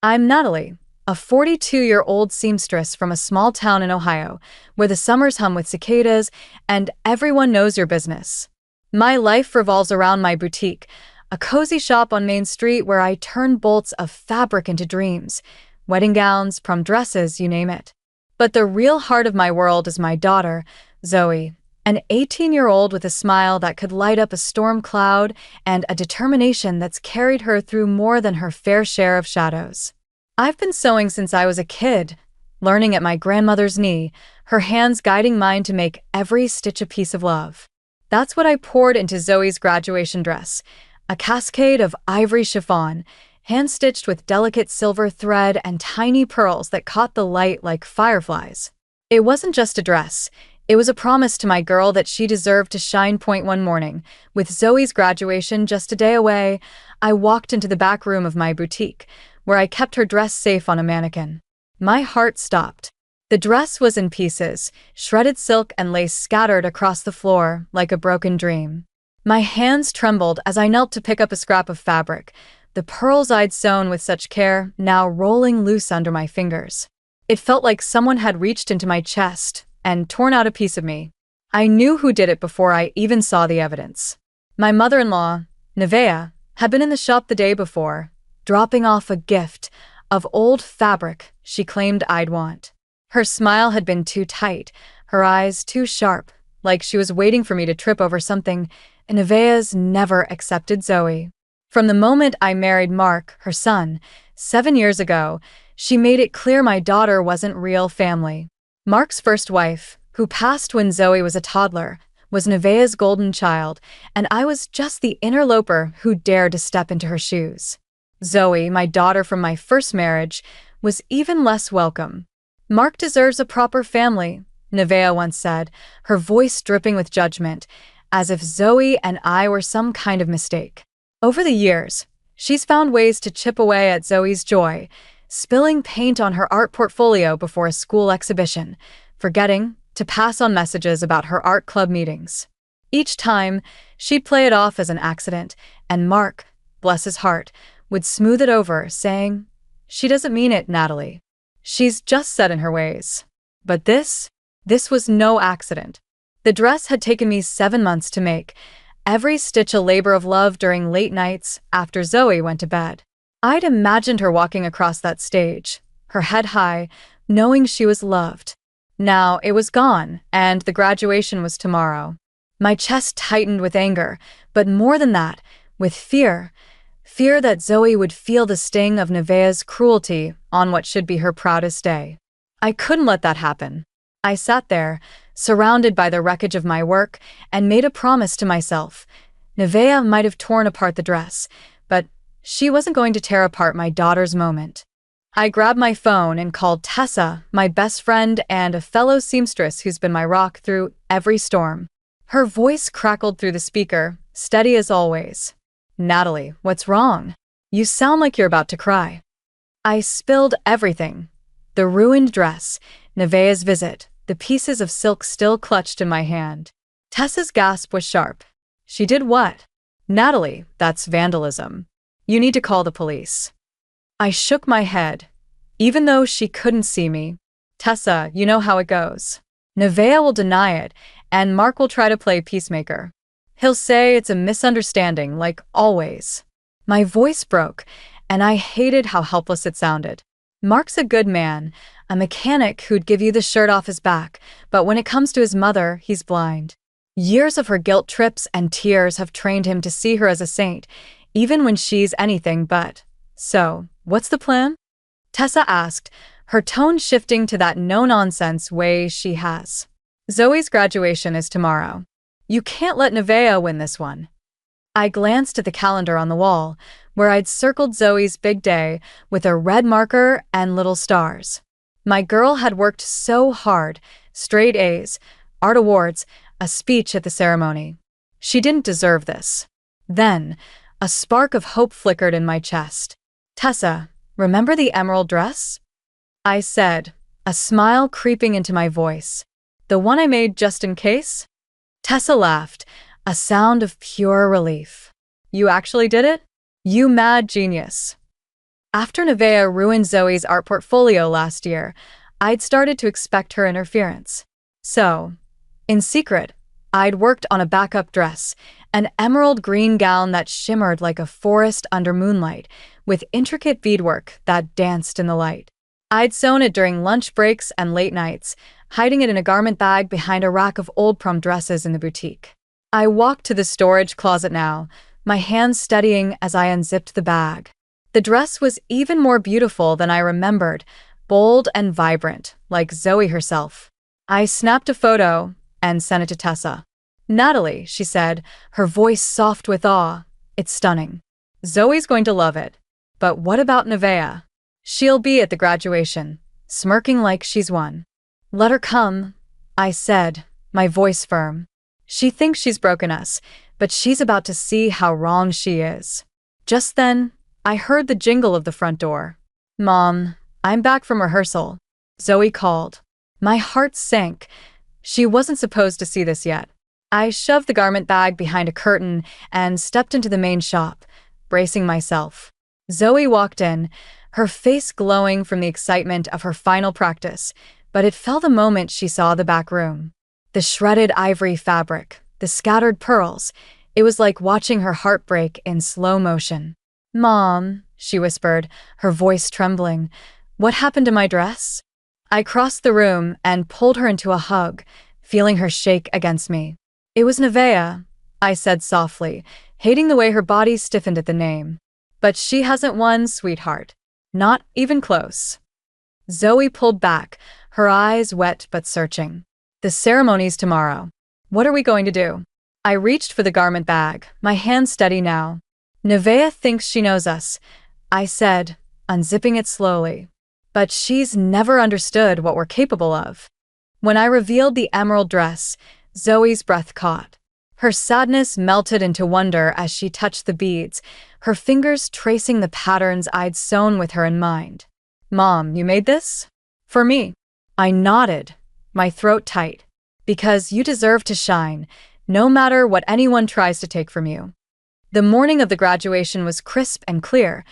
I'm Natalie, a 42-year-old seamstress from a small town in Ohio, where the summers hum with cicadas and everyone knows your business. My life revolves around my boutique, a cozy shop on Main Street where I turn bolts of fabric into dreams, wedding gowns, prom dresses, you name it. But the real heart of my world is my daughter, Zoe, an 18-year-old with a smile that could light up a storm cloud and a determination that's carried her through more than her fair share of shadows. I've been sewing since I was a kid, learning at my grandmother's knee, her hands guiding mine to make every stitch a piece of love. That's what I poured into Zoe's graduation dress, a cascade of ivory chiffon, hand-stitched with delicate silver thread and tiny pearls that caught the light like fireflies. It wasn't just a dress. It was a promise to my girl that she deserved to shine. One morning, with Zoe's graduation just a day away, I walked into the back room of my boutique, where I kept her dress safe on a mannequin. My heart stopped. The dress was in pieces, shredded silk and lace scattered across the floor like a broken dream. My hands trembled as I knelt to pick up a scrap of fabric, the pearls I'd sewn with such care now rolling loose under my fingers. It felt like someone had reached into my chest and torn out a piece of me. I knew who did it before I even saw the evidence. My mother-in-law, Nevaeh, had been in the shop the day before, dropping off a gift of old fabric she claimed I'd want. Her smile had been too tight, her eyes too sharp, like she was waiting for me to trip over something, and Nevaeh's never accepted Zoe. From the moment I married Mark, her son, 7 years ago, she made it clear my daughter wasn't real family. Mark's first wife, who passed when Zoe was a toddler, was Nevaeh's golden child, and I was just the interloper who dared to step into her shoes. Zoe, my daughter from my first marriage, was even less welcome. Mark deserves a proper family, Nevaeh once said, her voice dripping with judgment, as if Zoe and I were some kind of mistake. Over the years, she's found ways to chip away at Zoe's joy, spilling paint on her art portfolio before a school exhibition, forgetting to pass on messages about her art club meetings. Each time, she'd play it off as an accident, and Mark, bless his heart, would smooth it over, saying, "She doesn't mean it, Natalie. She's just set in her ways." But this was no accident. The dress had taken me 7 months to make, every stitch a labor of love during late nights after Zoe went to bed. I'd imagined her walking across that stage, her head high, knowing she was loved. Now it was gone, and the graduation was tomorrow. My chest tightened with anger, but more than that, with fear. Fear that Zoe would feel the sting of Nevaeh's cruelty on what should be her proudest day. I couldn't let that happen. I sat there, surrounded by the wreckage of my work, and made a promise to myself. Nevaeh might have torn apart the dress, but she wasn't going to tear apart my daughter's moment. I grabbed my phone and called Tessa, my best friend and a fellow seamstress who's been my rock through every storm. Her voice crackled through the speaker, steady as always. "Natalie, what's wrong? You sound like you're about to cry." I spilled everything. The ruined dress, Nevaeh's visit, the pieces of silk still clutched in my hand. Tessa's gasp was sharp. "She did what?" "Natalie, that's vandalism. You need to call the police." I shook my head, even though she couldn't see me. "Tessa, you know how it goes. Nevaeh will deny it, and Mark will try to play peacemaker. He'll say it's a misunderstanding, like always." My voice broke, and I hated how helpless it sounded. Mark's a good man, a mechanic who'd give you the shirt off his back, but when it comes to his mother, he's blind. Years of her guilt trips and tears have trained him to see her as a saint, even when she's anything but. "So, what's the plan?" Tessa asked, her tone shifting to that no-nonsense way she has. "Zoe's graduation is tomorrow. You can't let Nevaeh win this one." I glanced at the calendar on the wall, where I'd circled Zoe's big day with a red marker and little stars. My girl had worked so hard, straight A's, art awards, a speech at the ceremony. She didn't deserve this. Then, a spark of hope flickered in my chest. "Tessa, remember the emerald dress?" I said, a smile creeping into my voice. "The one I made just in case?" Tessa laughed, a sound of pure relief. "You actually did it? You mad genius." After Nevaeh ruined Zoe's art portfolio last year, I'd started to expect her interference. So, in secret, I'd worked on a backup dress, an emerald green gown that shimmered like a forest under moonlight, with intricate beadwork that danced in the light. I'd sewn it during lunch breaks and late nights, hiding it in a garment bag behind a rack of old prom dresses in the boutique. I walked to the storage closet now, my hands steadying as I unzipped the bag. The dress was even more beautiful than I remembered, bold and vibrant, like Zoe herself. I snapped a photo and sent it to Tessa. "Natalie," she said, her voice soft with awe, "it's stunning. Zoe's going to love it. But what about Nevaeh? She'll be at the graduation, smirking like she's won." "Let her come," I said, my voice firm. "She thinks she's broken us, but she's about to see how wrong she is." Just then, I heard the jingle of the front door. "Mom, I'm back from rehearsal," Zoe called. My heart sank. She wasn't supposed to see this yet. I shoved the garment bag behind a curtain and stepped into the main shop, bracing myself. Zoe walked in, her face glowing from the excitement of her final practice, but it fell the moment she saw the back room. The shredded ivory fabric, the scattered pearls, it was like watching her heart break in slow motion. "Mom," she whispered, her voice trembling, "what happened to my dress?" I crossed the room and pulled her into a hug, feeling her shake against me. "It was Nevaeh," I said softly, hating the way her body stiffened at the name. "But she hasn't won, sweetheart. Not even close." Zoe pulled back, her eyes wet but searching. "The ceremony's tomorrow. What are we going to do?" I reached for the garment bag, my hand steady now. "Nevaeh thinks she knows us," I said, unzipping it slowly. "But she's never understood what we're capable of." When I revealed the emerald dress, Zoe's breath caught. Her sadness melted into wonder as she touched the beads, her fingers tracing the patterns I'd sewn with her in mind. "Mom, you made this? For me?" I nodded, my throat tight. "Because you deserve to shine, no matter what anyone tries to take from you." The morning of the graduation was crisp and clear,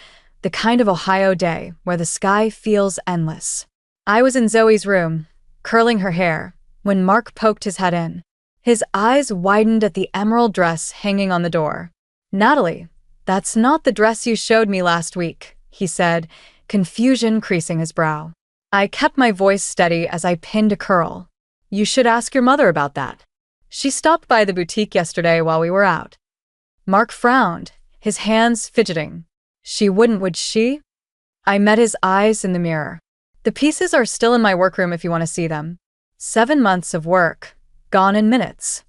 the kind of Ohio day where the sky feels endless. I was in Zoe's room, curling her hair, when Mark poked his head in. His eyes widened at the emerald dress hanging on the door. "Natalie, that's not the dress you showed me last week," he said, confusion creasing his brow. I kept my voice steady as I pinned a curl. "You should ask your mother about that. She stopped by the boutique yesterday while we were out." Mark frowned, his hands fidgeting. "She wouldn't, would she?" I met his eyes in the mirror. "The pieces are still in my workroom if you want to see them. 7 months of work, gone in minutes."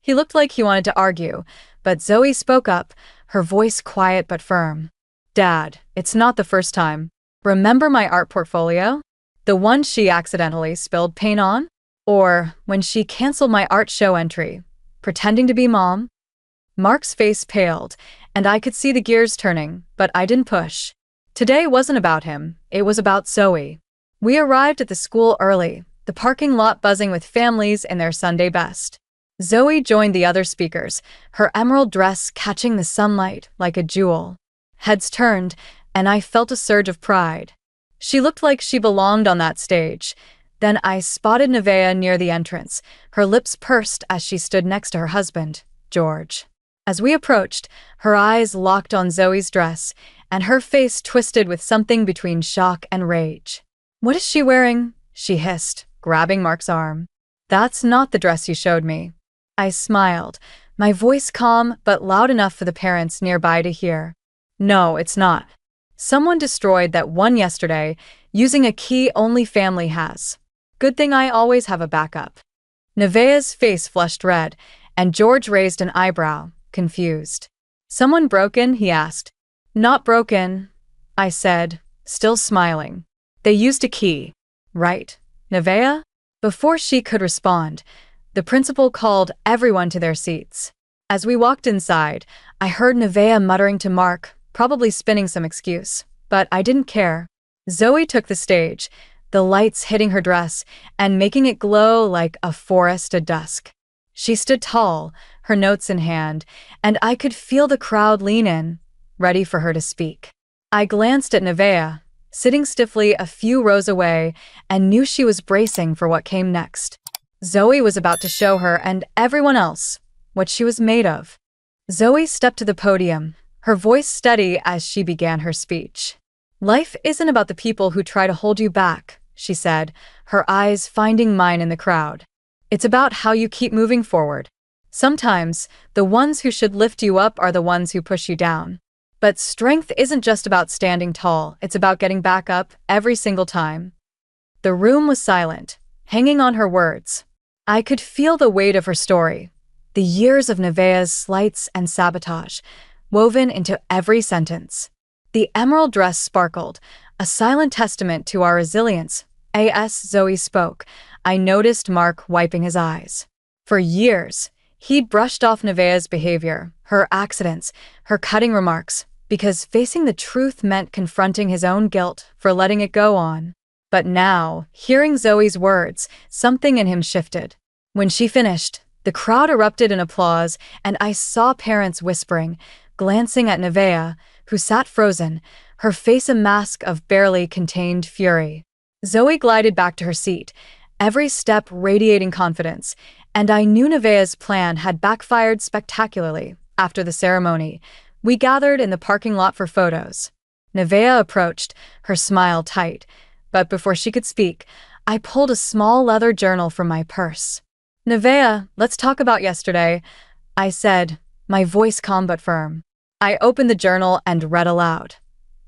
He looked like he wanted to argue, but Zoe spoke up, her voice quiet but firm. "Dad, it's not the first time. Remember my art portfolio? The one she accidentally spilled paint on? Or when she canceled my art show entry, pretending to be Mom?" Mark's face paled, and I could see the gears turning, but I didn't push. Today wasn't about him, it was about Zoe. We arrived at the school early, the parking lot buzzing with families in their Sunday best. Zoe joined the other speakers, her emerald dress catching the sunlight like a jewel. Heads turned, and I felt a surge of pride. She looked like she belonged on that stage. Then I spotted Nevaeh near the entrance, her lips pursed as she stood next to her husband, George. As we approached, her eyes locked on Zoe's dress, and her face twisted with something between shock and rage. "What is she wearing?" she hissed, grabbing Mark's arm. "That's not the dress you showed me." I smiled, my voice calm but loud enough for the parents nearby to hear. "No, it's not. Someone destroyed that one yesterday, using a key only family has. Good thing I always have a backup." Nevaeh's face flushed red, and George raised an eyebrow, confused. "Someone broken?" he asked. "Not broken," I said, still smiling. "They used a key." "Right, Nevaeh?" Before she could respond, the principal called everyone to their seats. As we walked inside, I heard Nevaeh muttering to Mark, probably spinning some excuse, but I didn't care. Zoe took the stage, the lights hitting her dress and making it glow like a forest at dusk. She stood tall, her notes in hand, and I could feel the crowd lean in, ready for her to speak. I glanced at Nevaeh, sitting stiffly a few rows away, and knew she was bracing for what came next. Zoe was about to show her and everyone else what she was made of. Zoe stepped to the podium, her voice steady as she began her speech. "Life isn't about the people who try to hold you back," she said, her eyes finding mine in the crowd. "It's about how you keep moving forward. Sometimes, the ones who should lift you up are the ones who push you down. But strength isn't just about standing tall, it's about getting back up every single time." The room was silent, hanging on her words. I could feel the weight of her story, the years of Nevaeh's slights and sabotage, woven into every sentence. The emerald dress sparkled, a silent testament to our resilience. As Zoe spoke, I noticed Mark wiping his eyes. For years, he'd brushed off Nevaeh's behavior, her accidents, her cutting remarks, because facing the truth meant confronting his own guilt for letting it go on. But now, hearing Zoe's words, something in him shifted. When she finished, the crowd erupted in applause, and I saw parents whispering, glancing at Nevaeh, who sat frozen, her face a mask of barely contained fury. Zoe glided back to her seat, every step radiating confidence, and I knew Nevaeh's plan had backfired spectacularly. After the ceremony, we gathered in the parking lot for photos. Nevaeh approached, her smile tight, but before she could speak, I pulled a small leather journal from my purse. "Nevaeh, let's talk about yesterday," I said, my voice calm but firm. I opened the journal and read aloud.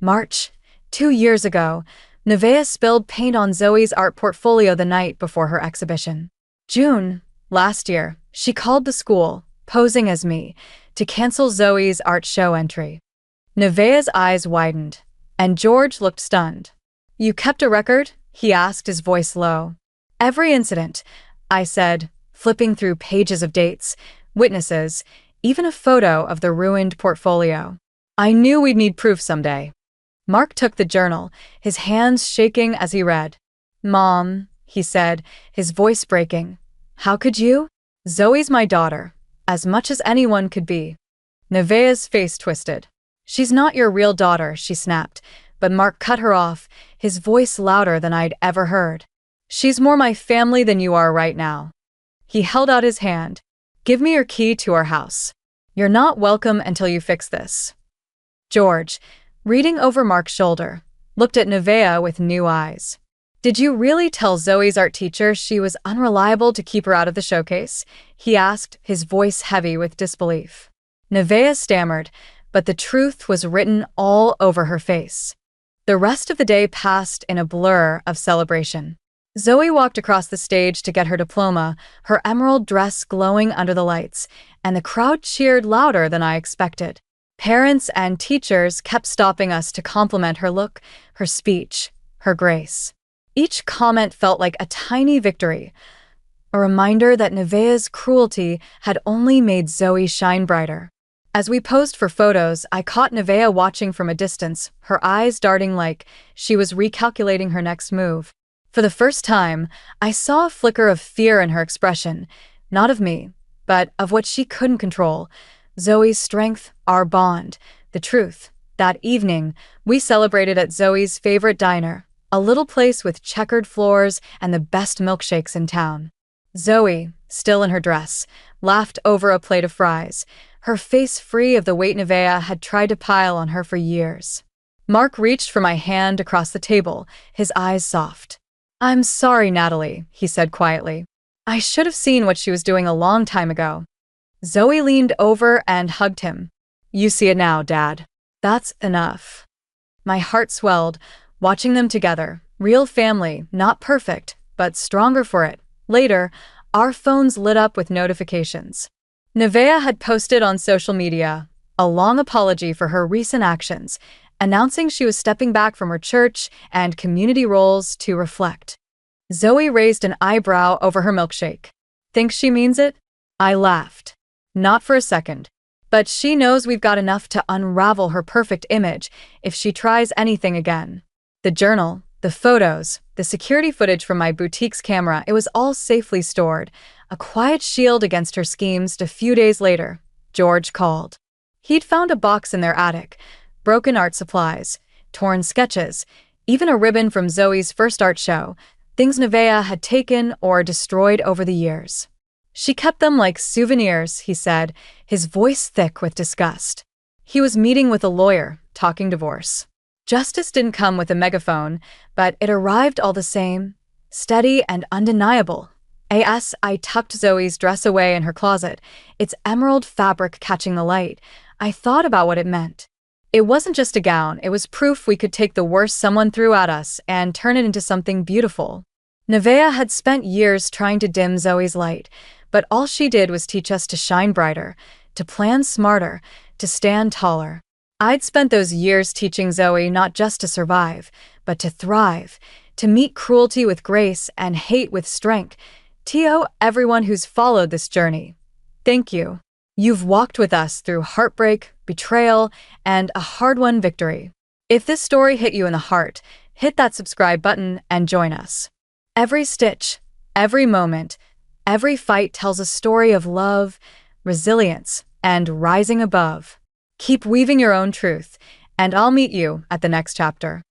March, 2 years ago, Nevaeh spilled paint on Zoe's art portfolio the night before her exhibition. June, last year, she called the school, posing as me, to cancel Zoe's art show entry. Nevaeh's eyes widened, and George looked stunned. "You kept a record?" he asked, his voice low. "Every incident," I said, flipping through pages of dates, witnesses, even a photo of the ruined portfolio. "I knew we'd need proof someday." Mark took the journal, his hands shaking as he read. "Mom," he said, his voice breaking, "how could you? Zoe's my daughter, as much as anyone could be." Nevaeh's face twisted. "She's not your real daughter," she snapped, but Mark cut her off, his voice louder than I'd ever heard. "She's more my family than you are right now." He held out his hand. "Give me your key to our house. You're not welcome until you fix this." George, reading over Mark's shoulder, looked at Nevaeh with new eyes. "Did you really tell Zoe's art teacher she was unreliable to keep her out of the showcase?" he asked, his voice heavy with disbelief. Nevaeh stammered, but the truth was written all over her face. The rest of the day passed in a blur of celebration. Zoe walked across the stage to get her diploma, her emerald dress glowing under the lights, and the crowd cheered louder than I expected. Parents and teachers kept stopping us to compliment her look, her speech, her grace. Each comment felt like a tiny victory, a reminder that Nevaeh's cruelty had only made Zoe shine brighter. As we posed for photos, I caught Nevaeh watching from a distance, her eyes darting like she was recalculating her next move. For the first time, I saw a flicker of fear in her expression, not of me, but of what she couldn't control. Zoe's strength, our bond, the truth. That evening, we celebrated at Zoe's favorite diner, a little place with checkered floors and the best milkshakes in town. Zoe, still in her dress, laughed over a plate of fries, her face free of the weight Nevaeh had tried to pile on her for years. Mark reached for my hand across the table, his eyes soft. "I'm sorry, Natalie," he said quietly. "I should have seen what she was doing a long time ago." Zoe leaned over and hugged him. "You see it now, Dad. That's enough." My heart swelled, watching them together. Real family, not perfect, but stronger for it. Later, our phones lit up with notifications. Nevaeh had posted on social media a long apology for her recent actions, announcing she was stepping back from her church and community roles to reflect. Zoe raised an eyebrow over her milkshake. "Think she means it?" I laughed. "Not for a second. But she knows we've got enough to unravel her perfect image if she tries anything again." The journal, the photos, the security footage from my boutique's camera, it was all safely stored, a quiet shield against her schemes. A few days later, George called. He'd found a box in their attic, broken art supplies, torn sketches, even a ribbon from Zoe's first art show, things Nevaeh had taken or destroyed over the years. She kept them like souvenirs, he said, his voice thick with disgust. He was meeting with a lawyer, talking divorce. Justice didn't come with a megaphone, but it arrived all the same, steady and undeniable. I tucked Zoe's dress away in her closet, its emerald fabric catching the light. I thought about what it meant. It wasn't just a gown, it was proof we could take the worst someone threw at us and turn it into something beautiful. Nevaeh had spent years trying to dim Zoe's light, but all she did was teach us to shine brighter, to plan smarter, to stand taller. I'd spent those years teaching Zoe not just to survive, but to thrive, to meet cruelty with grace and hate with strength. To everyone who's followed this journey, thank you. You've walked with us through heartbreak, betrayal, and a hard-won victory. If this story hit you in the heart, hit that subscribe button and join us. Every stitch, every moment, every fight tells a story of love, resilience, and rising above. Keep weaving your own truth, and I'll meet you at the next chapter.